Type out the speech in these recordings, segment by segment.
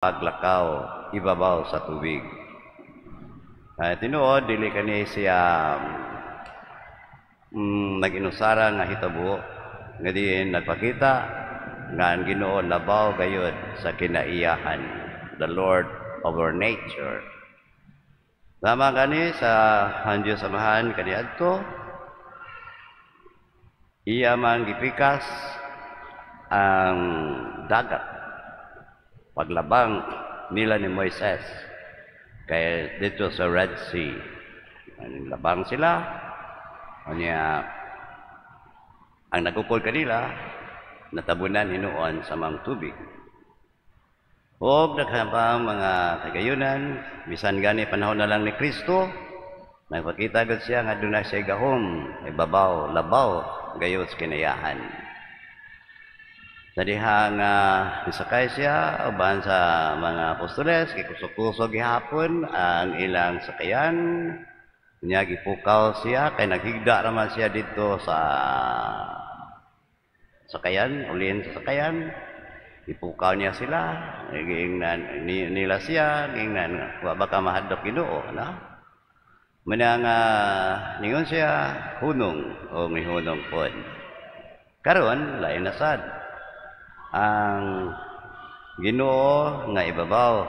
paglakaw ibabaw sa tubig. Tinuod dili kani siya nag-inusara nga hitabo nga diin nagpakita nga ang Ginoo labaw gayud sa kinaiyahan, the Lord over nature. Tama kani sa hanjo samahan kaniadto iya man gipikas ang dagat paglabang nila ni Moises kaya dito sa Red Sea. Labang sila. Kanya ang nagkukol kanila natabunan hinuon sa mga tubig. O daghan pa mga kagayunan, bisan gani panahon na lang ni Kristo, nagpakita gud siya nga dunay siya gahom, ibabaw, labaw, gayud sa kinayahan. Sa dihang nisakay siya, uban sa mga apostoles, kay kusog-kusog gihapon ang ilang sakayan, niya gipukaw siya, kay naghigda naman siya dito sa sakayan, ulin sa sakayan, ipukaw niya sila, nila siya, gingnan, baka mahadlok Ginoo, na? Manang ningon siya, hunong, o may hunong po. Karon lain na sad. Ang Ginoo nga ibabaw,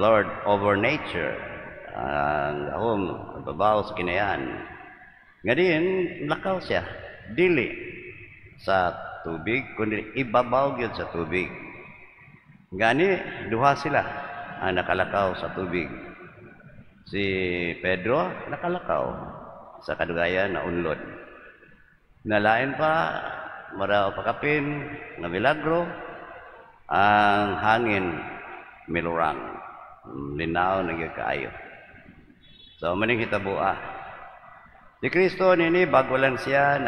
Lord over nature, ang gahom ibabaw sa kinayan. Nga din, lakaw siya, dili sa tubig, kundi ibabaw gyud sa tubig. Gani, duha sila ang nakalakaw sa tubig. Si Pedro nakalakaw sa kadugayan na unlod. Nalain pa, mara pakapin nga milagro, ang hangin milurang, linaw na gyud kaayo. So maning hitabo si Kristo nini bago lang siya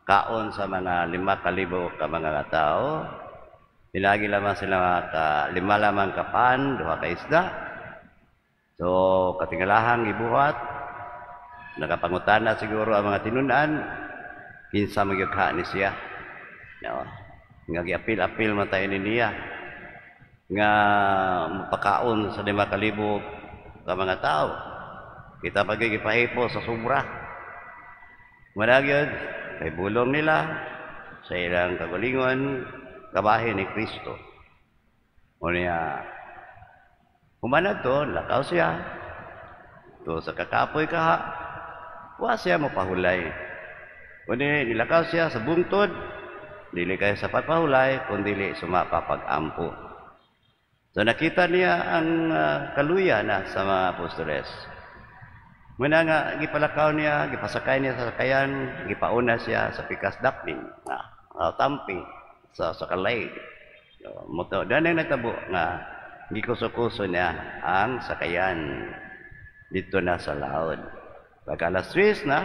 kaon sa mga 5,000 ka mga tao. Pinagi lamang sila ka 5 lamang ka pan, 2 ka isda. So katingalahan gibuhat, nakapangutana siguro ang mga tinunan, kinsa magyugha ni siya. No? Nga giapil-apil man tayo niya nga mapakaon sa 5,000 ka mga tao. Kita pagigipahipo sa sobra. Managyod, kay bulong nila sa ilang kagalingon, kabahin ni Kristo. O niya, humanad to, lakaw siya. To sa kakapoy kaha, wa siya mo pahulay. Kundi nilakaw siya sa bungtod, dili kayo sa pagpahulay, kundi dili sumapapag-ampo. So nakita niya ang kaluya na sa mga apostoles. Muna nga, gipalakaw niya, gipasakay niya sa sakayan, gipauna siya sa pikas dapling, tamping, sa kalay. So, dan ang nagtabo nga, gikuso-kuso niya ang sakayan dito na sa laod. Pagka alas 3 na,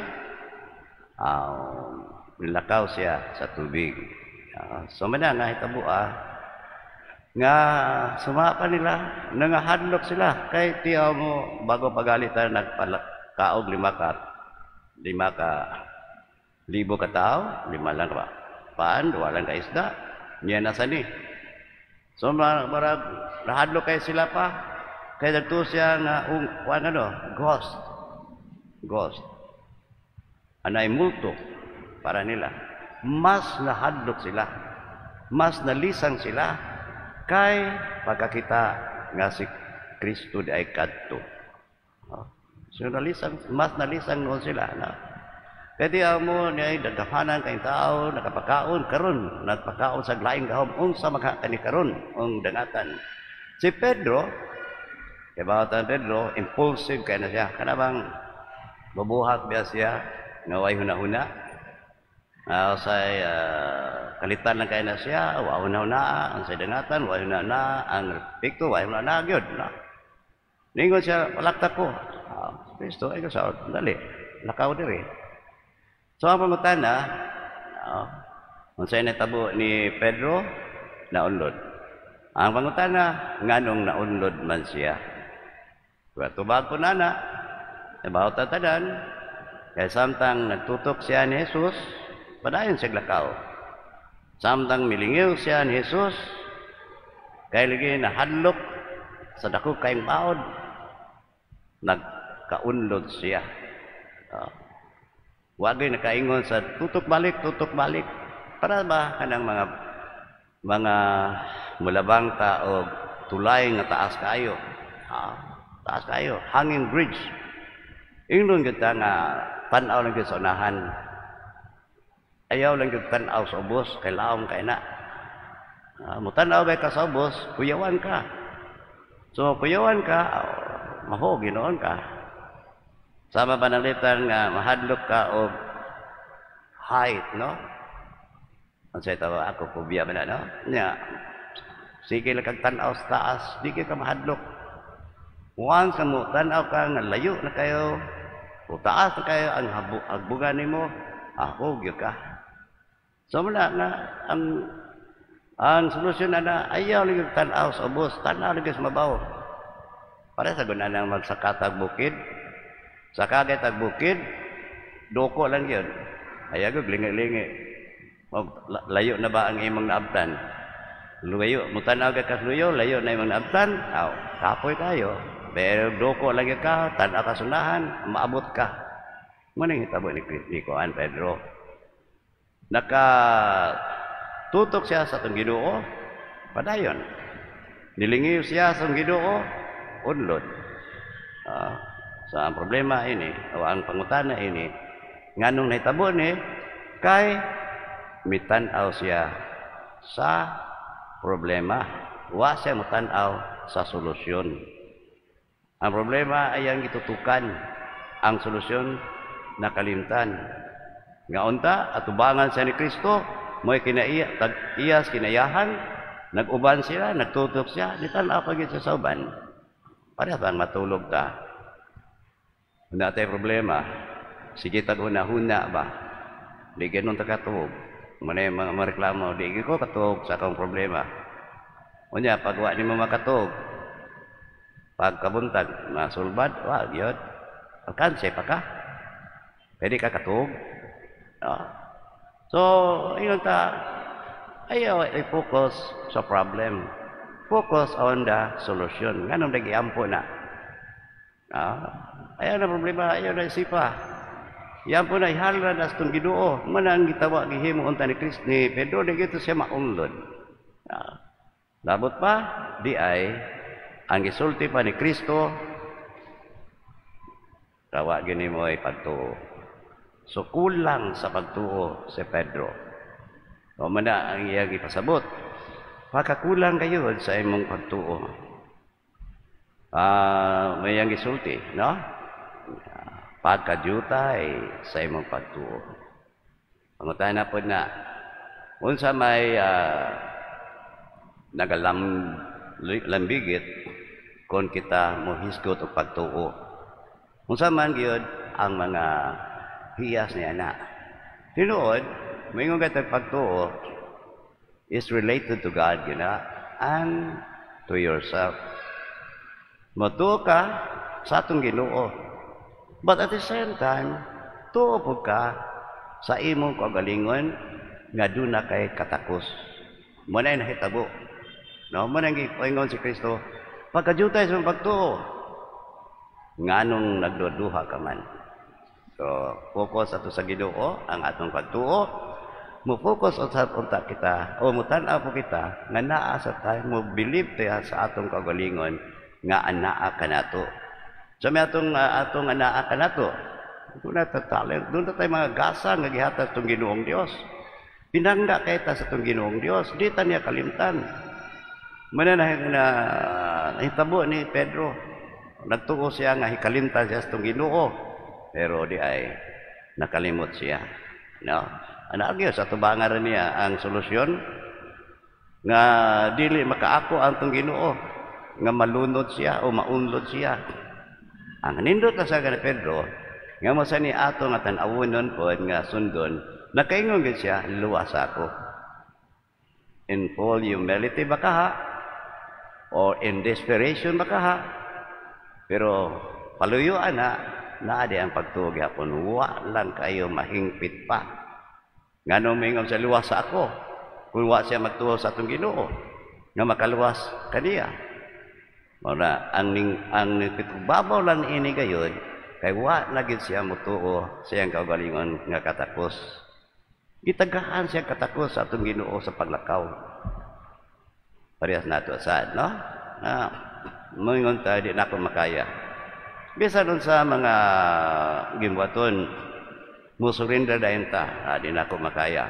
nilakaw siya sa tubig. So muna nga hitabo nga sumapa nila, nangahadlok sila, kay tiyaw mo bago pagalitan nagpalakaog 5 libo ka tao, 5 lang ka paan, 2 lang ka isda, niya nasa ni. So marag nahadlok kay sila pa, kay dagto siya nga ghost. Anay multo para nila. Mas nahadlok sila, mas nalisang sila kay pagkakita nga si Kristo di ay kadto. So mas nalisang noon sila na. Kaya mo niya daghanan kay tao nakapakaon karon, nagpakaon sa laing gahom unsa makakani karon ang dangatan. Si Pedro, kaya Pedro impulsive kay na siya, kanabang mabuhat biya siya nga way hunahuna. Kalitan lang kay na siya, wa hunahuna ang sa dangatan, wa hunahuna ang pikto, wa hunahuna gyud na. Ningon siya, palaktak ko. Kristo ay sa dali, lakaw diri. So ang pangutana, unsay natabo ni Pedro, naunlod. Ang pangutana, nganong naunlod man siya. Tubag ko nana, nabaw tatadan, kaya samtang nagtutok siya ni Jesus, padayon siya lakaw. Samtang milingiw siya ni Jesus, Kaya lagi nahadlok sa dako kayong baod, nagkaunlod siya. Wagay nakaingon sa tutok balik. Para ba kanang mga mulabang ka o tulay nga taas kayo. Taas kayo, hanging bridge. Ingnon kita nga tanaw lang sa unahan. Ayaw lang kita tanaw sa ubos, kay laom kay na. Mutanaw ba ka sa ubos, kuyawan ka. So kuyawan ka, maho, ginoon ka. Sama panalitan nga mahadlok ka o height, no? Ang sa'yo tawa ako, kubiya man na, no? Nya, sige lang kag tanaw sa taas, di ka mahadlok. Once ka mo, tanaw ka nga layo na kayo, o taas na kayo, ang agbugan mo, hugyo ka. So muna nga, ang solusyon na ayaw lang tanaw sa ubos, tanaw lang sa mabaw. Para sa guna nang magsakatag bukid, sa kagay tag bukid, doko lang yun. Ayaw ko, lingi-lingi. Layo na ba ang imong naabtan? Luyo, mutanaw ka kasluyo, layo na imong naabtan, kapoy kayo. Pero doko lang ka, tanaw ka sunahan, maabot ka. Manang hitabo ni Juan Pedro. Tutok siya sa itong Ginoo, padayon. Nilingiw siya sa itong Ginoo, unlod. Sa ang problema ini, o ang pangutana ini, nganong nahitabo ni, kay mitanaw siya sa problema. Wa siya mitanaw sa solusyon. Ang problema ay ang itutukan, ang solusyon nakalimtan. Nga unta, atubangan siya ni Kristo, mo'y iyas kinayahan, nag-uban sila, nagtutok siya, nitanaw kagit sa uban. Para bang matulog ka? Wala tayo problema. Sige tag-una-huna ba? Di ganun takatuhog. Manay mga mareklamo, di ko katuhog sa akong problema. Unya, pagwa ni mo makatuhog, pagkabuntag, masulbad, wag yun. Alkanse pa ka. Pwede ka katuhog. So, yun ayaw i-focus sa problem. Focus on the solution. Ganun nag-iampo na. Ayaw na problema, ayaw na isipa. Yan po na ihalra na sa itong Ginoo. Manang gitawa, gihimo unta ni Pedro, na gito siya maunlod. Labot pa, di ay, ang isulti pa ni Kristo, tawa gini mo ay pagtuo. So kulang sa pagtuo si Pedro. O mana ang iyang ipasabot. Pagkakulang kayo sa imong pagtuo. May iyang isulti, no? Pagkajutay sa imong pagtuo. Pangutahan na po na, unsa may nagalambigit kung kita mohisgot o pagtuo. Unsa man gyud ang mga hiyas niya na. Tinuod, mayroong katang pagtuo is related to God, and to yourself. Matuo ka sa atong Ginoo. But at the same time, tuo po ka sa imong kagalingon nga doon na kay katakos. Muna yung nahitabo. No? Muna yung ipaingon si Kristo, pagkajutay sa pagtuo, nga nung nagduduha ka man. So, focus ato sa Ginoo, ang atong pagtuo, mo-focus sa unta kita, o mutanaw po kita, nga naa sa tayo, mo-believe tayo sa atong kagalingon, nga anaa ka nato. So may atong anaa ka nato. Doon na talent. Doon na tayo mga gasa nga gihatag itong Ginoong Diyos. Pinangga kay ta sa itong Ginoong Diyos. Di ta niya kalimtan. Nahitabo ni Pedro. Nagtuo siya nga hikalimtan siya sa itong Ginoo. Pero di ay nakalimot siya. No? Anagyo sa tubangan rin niya ang solusyon nga dili makaako ang itong Ginoo. Nga malunod siya o maunlod siya. Ang nindot na sa ni Pedro, nga mo sa ni ato nga tan-awunon po nga sundon, nakaingon gid siya, luwas ako. In full humility ba kaha? Or in desperation ba kaha? Pero paluyuan na di ang pagtuog yapon, wa lang kayo mahingpit pa. Nga nung mingon sa luwas ako, kung wa siya magtuo sa atong Ginoo. nga makaluwas kaniya. Muna ang babaw lang ini gayon kay wa na gid siya motuo siyang kaugalingon nga katakos. Gitagaan siya katakos sa atong Ginoo sa paglakaw. Parehas nato sad, no? Moingon ta di na ko makaya. Bisan nun sa mga gimwaton, musurrender dayon ta, di na ko makaya.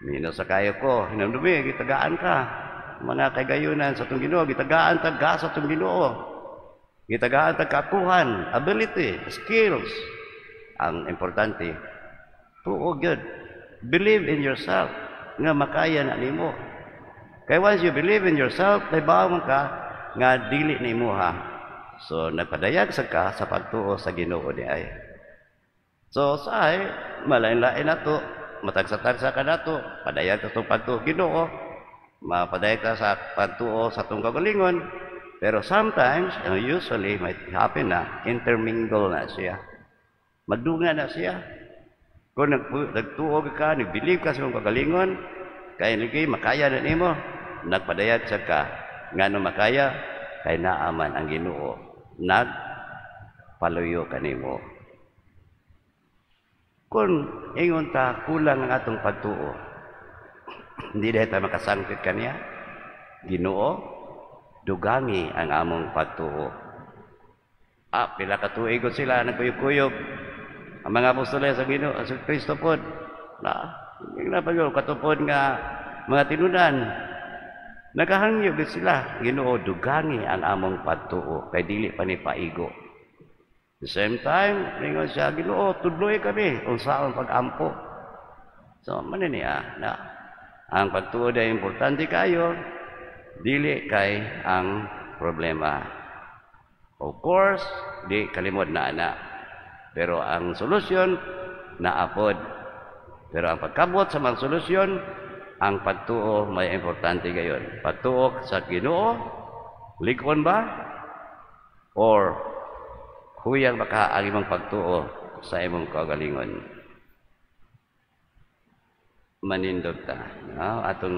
Mino sa kayo ko, hinamdumi, gitagaan ka. Mga kagayunan sa itong Ginoo, gitagaan tagka sa itong Ginoo. Gitagaan tagkakuhan, ability, skills. Ang importante, tuo good. Believe in yourself, nga makaya na nimo. Kaya once you believe in yourself, may bawang ka, nga dili nimo ha. So, nagpadayag sa ka sa pagtuo sa Ginoo di ay. So, say, malain-lain na to, matagsa-tagsa ka na to, padayag ka itong pagtuo Ginoo, mapadayag ka sa pagtuo sa itong kagalingon, pero sometimes, usually, might happen na, intermingle na siya. Madunga na siya. Kung nagtuo ka, nagbilieve ka sa itong kagalingon, kaya nagay, makaya na nimo, nagpadayag sa ka, nga no makaya, kay naaman ang Ginoo. Nagpaluyo kanimo. Kung ingon ta kulang ang atong pagtuo, hindi dahil tayo makasangkit kaniya, Ginoo, dugangi ang among pagtuo. Pila katuigot sila, nagkuyog-kuyog. Ang mga apostoles sa Ginoo, sa Kristo po, hindi na pa yun, katupod nga mga tinunan, nagahangyo gid sila, Ginoo dugangi ang among pagtuo kay dili pa ni paigo. The same time, ningon siya, Ginoo tudloy kami unsaon pag-ampo. So man niya na ang pagtuo day importante kayo, dili kay ang problema. Of course, di kalimod na ana. Pero ang solusyon naapod. Pero ang pagkabot sa mga solusyon, ang pagtuo may importante gayon. Pagtuo sa Ginoo, likon ba? Or huyang baka ang imong pagtuo sa imong kagalingon. Manindog ta. Atong